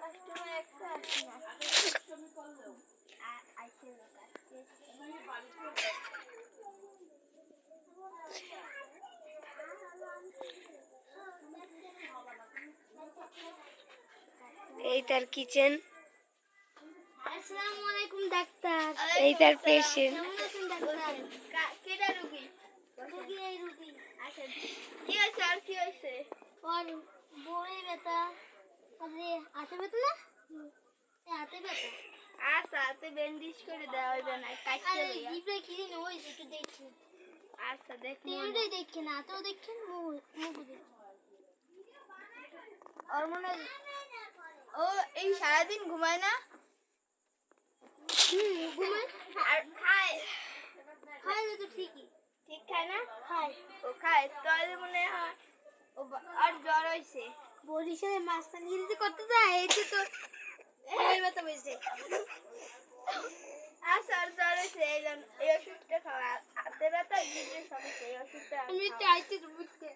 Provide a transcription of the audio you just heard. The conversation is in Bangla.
এই তার কিচেন, আসসালামু আলাইকুম ডাক্তার। এই তার পেশেন্ট। কেমন আছেন ডাক্তার? কেডা রোগী? রোগী এই রোগী। আচ্ছা কি হয়েছে? আর কি হয়েছে? ওর বউয়ে ব্যথা, আরে হাতে ব্যথা না? হাতে ব্যথা। আচ্ছা হাতে ব্যান্ডেজ করে দেওয়া হইবে না, কাটতে লইয়া। জিভে কি যেন হইছে একটু দেখি। আচ্ছা দেখি। তিনটাই দেখি না, তো দেখেন মুখ দেখি। ওর মনে ও এই সারাদিন ঘুমায় না? ঘুমায় আর খায়। খায় তো ঠিকই। ঠিক খায় না? খায়। ও খায় তাহলে মনে হয় ও আর জ্বর হইছে। বরিশালে মাছটা নিয়ে করতে যায় এই তো এই ব্যথা হইছে। আচ্ছা আর জ্বর হইছে এই ওষুধটা খাওয়া। হাতে ব্যথা জিভে সমস্যা এই ওষুধটা। আমি চাইতে বুঝতে।